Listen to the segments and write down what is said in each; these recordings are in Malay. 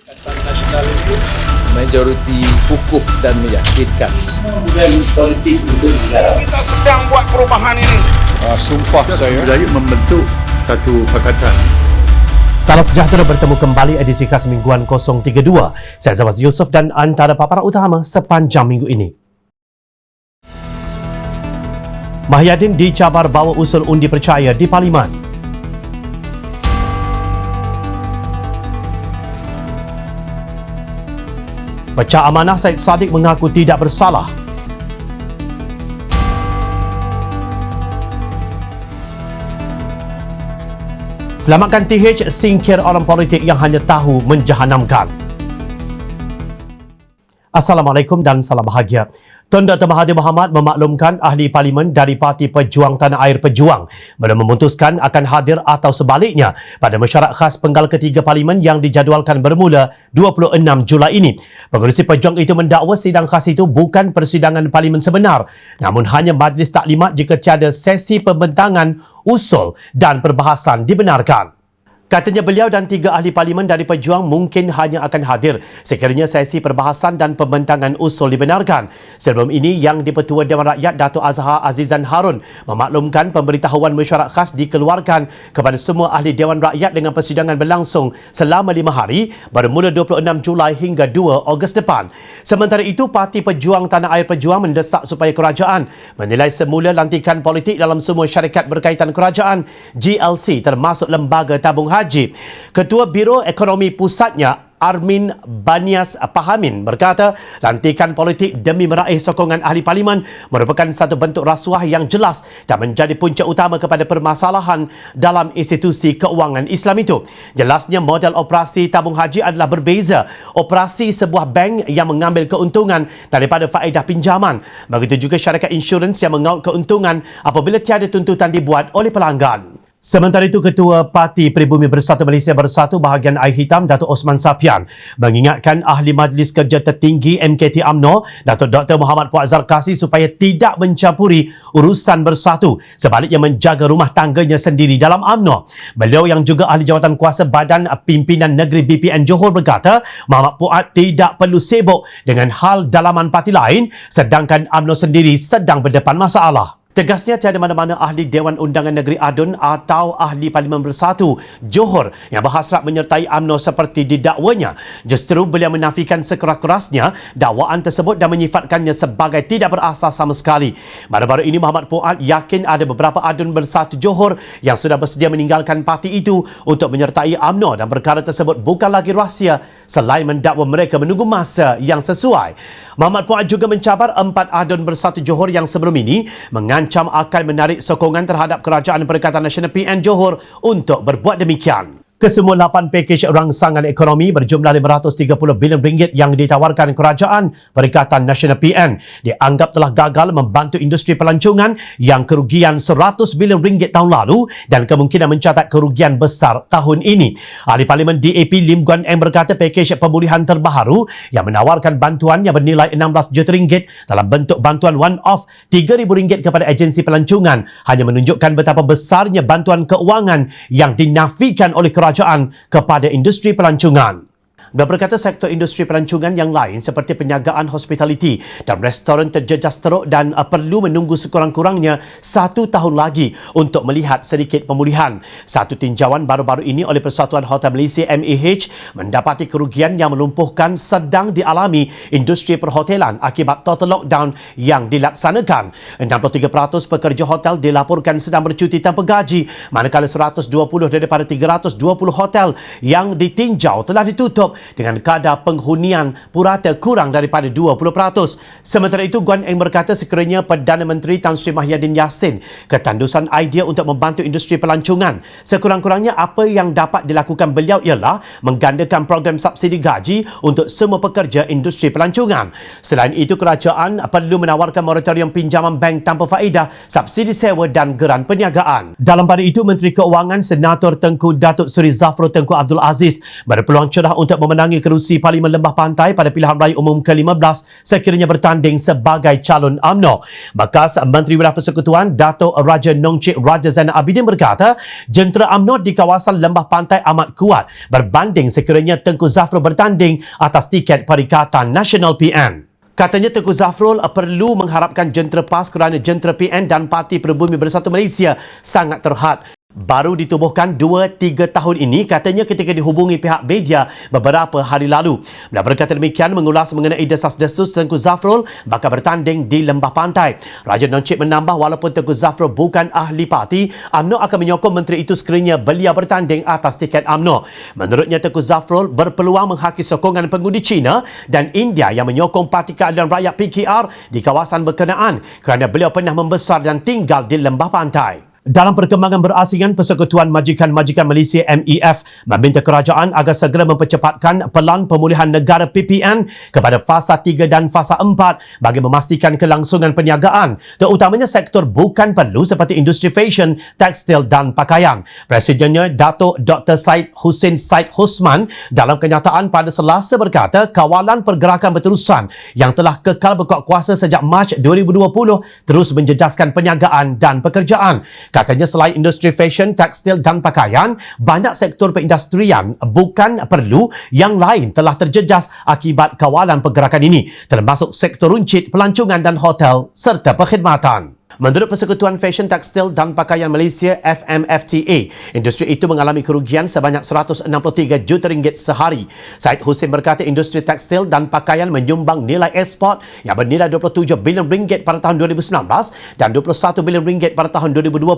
Nasional itu majoriti kukuh dan meyakinkan. Dan politik untuk negara. Kita sedang buat perubahan ini. Sumpah saya membentuk satu pakatan. Salam sejahtera, bertemu kembali edisi khas mingguan 032. Saya Zawaz Yusof dan antara paparan utama sepanjang minggu ini. Mahyadin dicabar bawa usul undi percaya di Parlimen. Pecah amanah Syed Saddiq mengaku tidak bersalah. Selamatkan TH, singkir orang politik yang hanya tahu menjahanamkan. Assalamualaikum dan salam bahagia. Tun Dr. Mahathir Mohamad memaklumkan ahli parlimen dari Parti Pejuang Tanah Air Pejuang belum memutuskan akan hadir atau sebaliknya pada mesyuarat khas penggal ketiga parlimen yang dijadualkan bermula 26 Julai ini. Pengerusi pejuang itu mendakwa sidang khas itu bukan persidangan parlimen sebenar, namun hanya majlis taklimat jika tiada sesi pembentangan usul dan perbahasan dibenarkan. Katanya beliau dan 3 ahli parlimen dari Pejuang mungkin hanya akan hadir sekiranya sesi perbahasan dan pembentangan usul dibenarkan. Sebelum ini, Yang di-Pertua Dewan Rakyat Dato' Azhar Azizan Harun memaklumkan pemberitahuan mesyuarat khas dikeluarkan kepada semua ahli Dewan Rakyat dengan persidangan berlangsung selama 5 hari bermula 26 Julai hingga 2 Ogos depan. Sementara itu, Parti Pejuang Tanah Air Pejuang mendesak supaya kerajaan menilai semula lantikan politik dalam semua syarikat berkaitan kerajaan GLC termasuk Lembaga Tabung Haji. Ketua Biro Ekonomi Pusatnya Armin Banias Pahamin berkata lantikan politik demi meraih sokongan ahli parlimen merupakan satu bentuk rasuah yang jelas dan menjadi punca utama kepada permasalahan dalam institusi keuangan Islam itu. Jelasnya model operasi tabung haji adalah berbeza. Operasi sebuah bank yang mengambil keuntungan daripada faedah pinjaman. Begitu juga syarikat insurans yang mengaut keuntungan apabila tiada tuntutan dibuat oleh pelanggan. Sementara itu, Ketua Parti Pribumi Bersatu Malaysia Bersatu bahagian Air Hitam, Dato' Osman Sapian, mengingatkan Ahli Majlis Kerja Tertinggi MKT UMNO, Dato' Dr. Muhammad Puak Zarkasi supaya tidak mencampuri urusan bersatu, sebaliknya menjaga rumah tangganya sendiri dalam UMNO. Beliau yang juga Ahli Jawatan Kuasa Badan Pimpinan Negeri BPN Johor berkata, Muhammad Puak tidak perlu sibuk dengan hal dalaman parti lain sedangkan UMNO sendiri sedang berdepan masalah. Tegasnya tiada mana-mana ahli Dewan Undangan Negeri Adun atau ahli Parlimen Bersatu Johor yang berhasrat menyertai UMNO seperti didakwanya. Justru beliau menafikan sekeras-kerasnya dakwaan tersebut dan menyifatkannya sebagai tidak berasas sama sekali. Baru-baru ini Muhammad Puak yakin ada beberapa Adun Bersatu Johor yang sudah bersedia meninggalkan parti itu untuk menyertai UMNO dan perkara tersebut bukan lagi rahsia selain mendakwa mereka menunggu masa yang sesuai. Muhammad Puak juga mencabar 4 Adun Bersatu Johor yang sebelum ini mengancam akan menarik sokongan terhadap Kerajaan Perikatan Nasional PN Johor untuk berbuat demikian. Kesemua 8 pakej rangsangan ekonomi berjumlah RM530 bilion yang ditawarkan Kerajaan Perikatan Nasional PN dianggap telah gagal membantu industri pelancongan yang kerugian RM100 bilion tahun lalu dan kemungkinan mencatat kerugian besar tahun ini. Ahli Parlimen DAP Lim Guan Eng berkata pakej pemulihan terbaru yang menawarkan bantuan yang bernilai RM16 juta dalam bentuk bantuan one-off RM3,000 kepada agensi pelancongan hanya menunjukkan betapa besarnya bantuan keuangan yang dinafikan oleh kerajaan kepada industri pelancongan. Dan berkata sektor industri pelancongan yang lain seperti perniagaan, hospitality dan restoran terjejas teruk dan perlu menunggu sekurang-kurangnya 1 tahun lagi untuk melihat sedikit pemulihan. Satu tinjauan baru-baru ini oleh Persatuan Hotel Malaysia MAH mendapati kerugian yang melumpuhkan sedang dialami industri perhotelan akibat total lockdown yang dilaksanakan. 63% pekerja hotel dilaporkan sedang bercuti tanpa gaji, manakala 120 daripada 320 hotel yang ditinjau telah ditutup dengan kadar penghunian purata kurang daripada 20%. Sementara itu, Guan Eng berkata sekiranya Perdana Menteri Tan Sri Mahyadin Yassin ketandusan idea untuk membantu industri pelancongan, sekurang-kurangnya apa yang dapat dilakukan beliau ialah menggandakan program subsidi gaji untuk semua pekerja industri pelancongan. Selain itu, kerajaan perlu menawarkan moratorium pinjaman bank tanpa faedah, subsidi sewa dan geran perniagaan. Dalam pada itu, Menteri Keuangan Senator Tengku Datuk Seri Zafrul Tengku Abdul Aziz berpeluang cerah untuk memenangi kerusi Parlimen Lembah Pantai pada pilihan raya umum ke-15 sekiranya bertanding sebagai calon UMNO. Bekas Menteri Wilayah Persekutuan Dato' Raja Nongcik Raja Zainal Abidin berkata, jentera UMNO di kawasan Lembah Pantai amat kuat berbanding sekiranya Tengku Zafrul bertanding atas tiket Perikatan Nasional PN. Katanya Tengku Zafrul perlu mengharapkan jentera PAS kerana jentera PN dan Parti Peribumi Bersatu Malaysia sangat terhad. Baru ditubuhkan 2-3 tahun ini, katanya ketika dihubungi pihak media beberapa hari lalu. Beliau berkata demikian mengulas mengenai desas-desus Tengku Zafrul bakal bertanding di Lembah Pantai. Raja Nongcik menambah walaupun Tengku Zafrul bukan ahli parti, UMNO akan menyokong menteri itu sekiranya beliau bertanding atas tiket UMNO. Menurutnya Tengku Zafrul berpeluang menghaki sokongan pengundi Cina dan India yang menyokong Parti Keadilan Rakyat PKR di kawasan berkenaan kerana beliau pernah membesar dan tinggal di Lembah Pantai. Dalam perkembangan berasingan, Persekutuan Majikan-Majikan Malaysia MEF meminta kerajaan agar segera mempercepatkan pelan pemulihan negara PPN kepada fasa 3 dan fasa 4 bagi memastikan kelangsungan perniagaan, terutamanya sektor bukan perlu seperti industri fashion, tekstil dan pakaian. Presidennya Dato' Dr. Syed Hussein Syed Husman dalam kenyataan pada Selasa berkata kawalan pergerakan berterusan yang telah kekal berkuat kuasa sejak Mac 2020 terus menjejaskan perniagaan dan pekerjaan. Katanya selain industri fashion, tekstil dan pakaian, banyak sektor perindustrian bukan perlu yang lain telah terjejas akibat kawalan pergerakan ini, termasuk sektor runcit, pelancongan dan hotel serta perkhidmatan. Menurut Persekutuan Fashion, Tekstil dan Pakaian Malaysia FMFTA, industri itu mengalami kerugian sebanyak 163 juta ringgit sehari. Syed Hussein berkata industri tekstil dan pakaian menyumbang nilai ekspor yang bernilai 27 bilion ringgit pada tahun 2019 dan 21 bilion ringgit pada tahun 2020.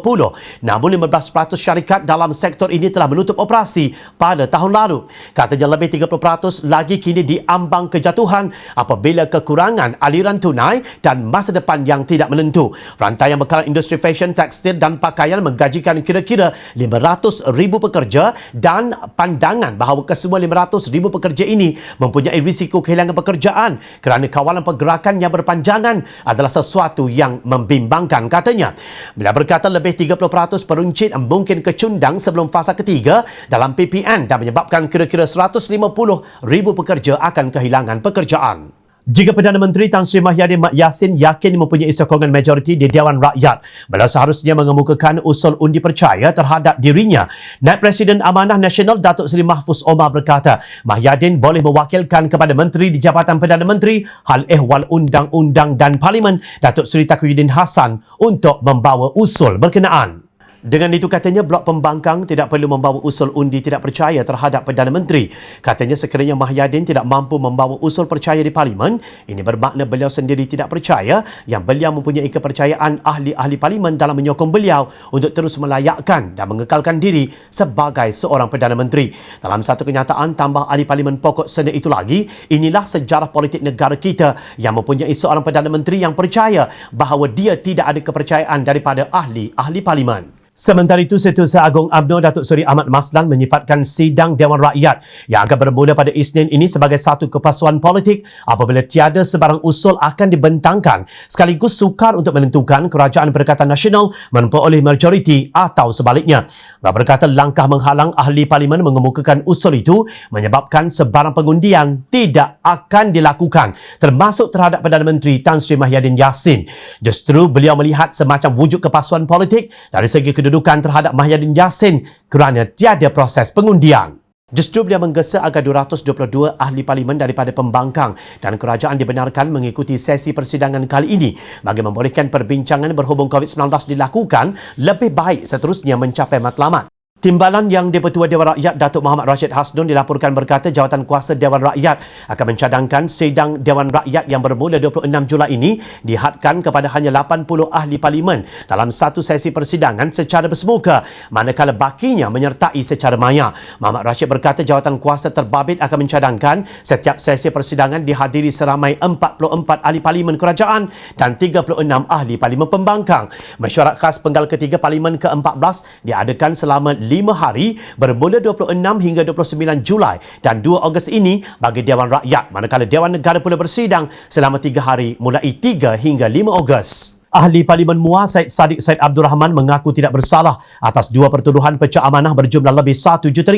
Namun 15% syarikat dalam sektor ini telah menutup operasi pada tahun lalu. Katanya lebih 30% lagi kini diambang kejatuhan apabila kekurangan aliran tunai dan masa depan yang tidak menentu. Rantaian bekalan industri fashion, tekstil dan pakaian menggajikan kira-kira 500,000 pekerja dan pandangan bahawa kesemua 500,000 pekerja ini mempunyai risiko kehilangan pekerjaan kerana kawalan pergerakan yang berpanjangan adalah sesuatu yang membimbangkan, katanya. Beliau berkata lebih 30% peruncit mungkin kecundang sebelum fasa ketiga dalam PPN dan menyebabkan kira-kira 150,000 pekerja akan kehilangan pekerjaan. Jika Perdana Menteri Tan Sri Mahyadin Mat Yassin yakin mempunyai sokongan majoriti di Dewan Rakyat, beliau seharusnya mengemukakan usul undi percaya terhadap dirinya. Naib Presiden Amanah Nasional Datuk Seri Mahfuz Omar berkata, Mahyadin boleh mewakilkan kepada Menteri di Jabatan Perdana Menteri Hal Ehwal Undang-Undang dan Parlimen Datuk Seri Taqiyuddin Hassan untuk membawa usul berkenaan. Dengan itu katanya blok pembangkang tidak perlu membawa usul undi tidak percaya terhadap Perdana Menteri. Katanya sekiranya Mahyadin tidak mampu membawa usul percaya di Parlimen, ini bermakna beliau sendiri tidak percaya yang beliau mempunyai kepercayaan ahli-ahli Parlimen dalam menyokong beliau untuk terus melayakkan dan mengekalkan diri sebagai seorang Perdana Menteri. Dalam satu kenyataan, tambah ahli Parlimen pokok sena itu lagi, inilah sejarah politik negara kita yang mempunyai seorang Perdana Menteri yang percaya bahawa dia tidak ada kepercayaan daripada ahli-ahli Parlimen. Sementara itu, Setiausaha Agung UMNO Datuk Seri Ahmad Maslan menyifatkan sidang Dewan Rakyat yang akan bermula pada Isnin ini sebagai satu kepasuan politik apabila tiada sebarang usul akan dibentangkan sekaligus sukar untuk menentukan Kerajaan Perikatan Nasional memperoleh majoriti atau sebaliknya. Beliau berkata langkah menghalang ahli Parlimen mengemukakan usul itu menyebabkan sebarang pengundian tidak akan dilakukan termasuk terhadap Perdana Menteri Tan Sri Mahyadin Yassin. Justru beliau melihat semacam wujud kepasuan politik dari segi kedudukan terhadap Mahyadin Yassin kerana tiada proses pengundian. Justru beliau menggesa agar 222 ahli Parlimen daripada pembangkang dan kerajaan dibenarkan mengikuti sesi persidangan kali ini bagi membolehkan perbincangan berhubung COVID-19 dilakukan lebih baik seterusnya mencapai matlamat. Timbalan Yang di-Pertua Dewan Rakyat Datuk Muhammad Rashid Hasnun dilaporkan berkata jawatan kuasa Dewan Rakyat akan mencadangkan sidang Dewan Rakyat yang bermula 26 Julai ini dihadkan kepada hanya 80 ahli Parlimen dalam satu sesi persidangan secara bersemuka manakala bakinya menyertai secara maya. Muhammad Rashid berkata jawatan kuasa terbabit akan mencadangkan setiap sesi persidangan dihadiri seramai 44 ahli Parlimen kerajaan dan 36 ahli Parlimen pembangkang. Mesyuarat khas penggal ketiga Parlimen ke-14 diadakan selama 5 hari bermula 26 hingga 29 Julai dan 2 Ogos ini bagi Dewan Rakyat, manakala Dewan Negara pula bersidang selama 3 hari mulai 3 hingga 5 Ogos. Ahli Parlimen MUA Syed Saddiq Syed Abdul Rahman mengaku tidak bersalah atas dua pertuduhan pecah amanah berjumlah lebih RM1 juta.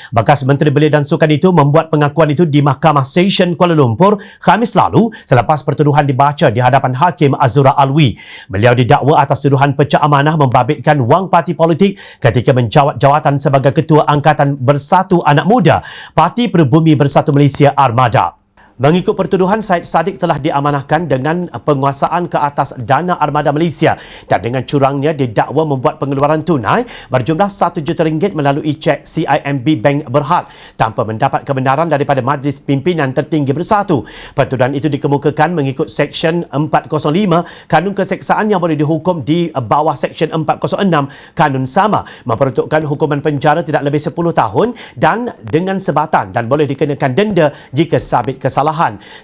Bekas Menteri Belia dan Sukan itu membuat pengakuan itu di Mahkamah Session Kuala Lumpur Khamis lalu selepas pertuduhan dibaca di hadapan Hakim Azura Alwi. Beliau didakwa atas tuduhan pecah amanah membabitkan wang parti politik ketika menjawat jawatan sebagai Ketua Angkatan Bersatu Anak Muda Parti Peribumi Bersatu Malaysia Armada. Mengikut pertuduhan, Syed Saddiq telah diamanahkan dengan penguasaan ke atas dana Armada Malaysia dan dengan curangnya didakwa membuat pengeluaran tunai berjumlah RM1 juta melalui cek CIMB Bank Berhad tanpa mendapat kebenaran daripada Majlis Pimpinan Tertinggi Bersatu. Pertuduhan itu dikemukakan mengikut Seksyen 405 Kanun Keseksaan yang boleh dihukum di bawah Seksyen 406 Kanun sama, memperuntukkan hukuman penjara tidak lebih 10 tahun dan dengan sebatan dan boleh dikenakan denda jika sabit kesalahan.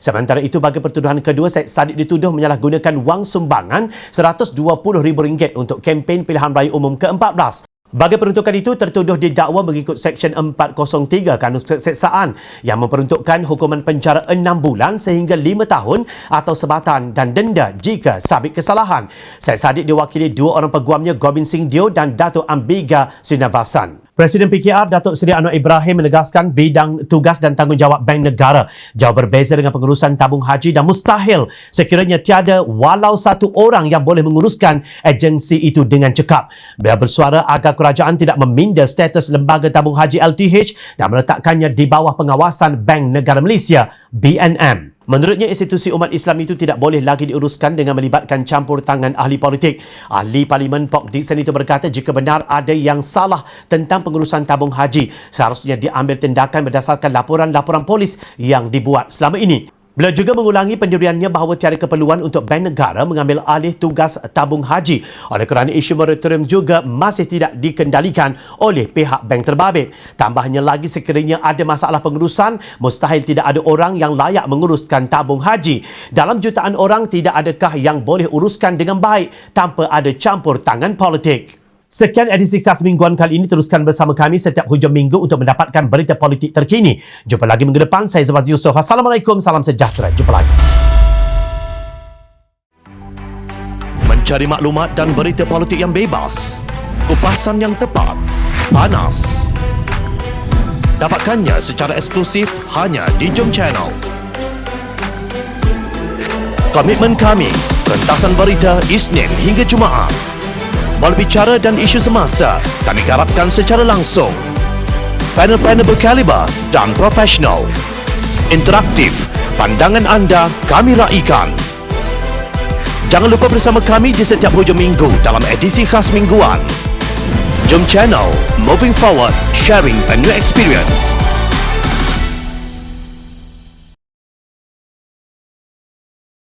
Sementara itu, bagi pertuduhan kedua, Syed Saddiq dituduh menyalahgunakan wang sumbangan RM120,000 untuk kempen pilihan raya umum ke-14. Bagi peruntukan itu, tertuduh didakwa mengikut Seksyen 403 Kanun Keseksaan yang memperuntukkan hukuman penjara 6 bulan sehingga 5 tahun atau sebatan dan denda jika sabit kesalahan. Syed Saddiq diwakili dua orang peguamnya, Gobind Singh Dio dan Datuk Ambiga Srinivasan. Presiden PKR Datuk Seri Anwar Ibrahim menegaskan bidang tugas dan tanggungjawab Bank Negara jauh berbeza dengan pengurusan tabung haji dan mustahil sekiranya tiada walau satu orang yang boleh menguruskan agensi itu dengan cekap. Beliau bersuara agar kerajaan tidak meminda status Lembaga Tabung Haji LTH dan meletakkannya di bawah pengawasan Bank Negara Malaysia BNM. Menurutnya, institusi umat Islam itu tidak boleh lagi diuruskan dengan melibatkan campur tangan ahli politik. Ahli Parlimen Pok Dixon itu berkata jika benar ada yang salah tentang pengurusan tabung haji, seharusnya diambil tindakan berdasarkan laporan-laporan polis yang dibuat selama ini. Beliau juga mengulangi pendiriannya bahawa tiada keperluan untuk Bank Negara mengambil alih tugas tabung haji oleh kerana isu moratorium juga masih tidak dikendalikan oleh pihak bank terbabit. Tambahnya lagi, sekiranya ada masalah pengurusan, mustahil tidak ada orang yang layak menguruskan tabung haji. Dalam jutaan orang, tidak adakah yang boleh uruskan dengan baik tanpa ada campur tangan politik. Sekian edisi khas mingguan kali ini. Teruskan bersama kami setiap hujung minggu untuk mendapatkan berita politik terkini. Jumpa lagi minggu depan. Saya Zawaz Yusof. Assalamualaikum. Salam sejahtera. Jumpa lagi. Mencari maklumat dan berita politik yang bebas, kupasan yang tepat, panas. Dapatkannya secara eksklusif hanya di Jom Channel. Komitmen kami, pentasan berita Isnin hingga Jumaat. Berbicara dan isu semasa, kami garapkan secara langsung. Panel-panel berkaliber dan profesional. Interaktif, pandangan anda kami raikan. Jangan lupa bersama kami di setiap hujung minggu dalam edisi khas mingguan. Jom Channel, moving forward, sharing a new experience.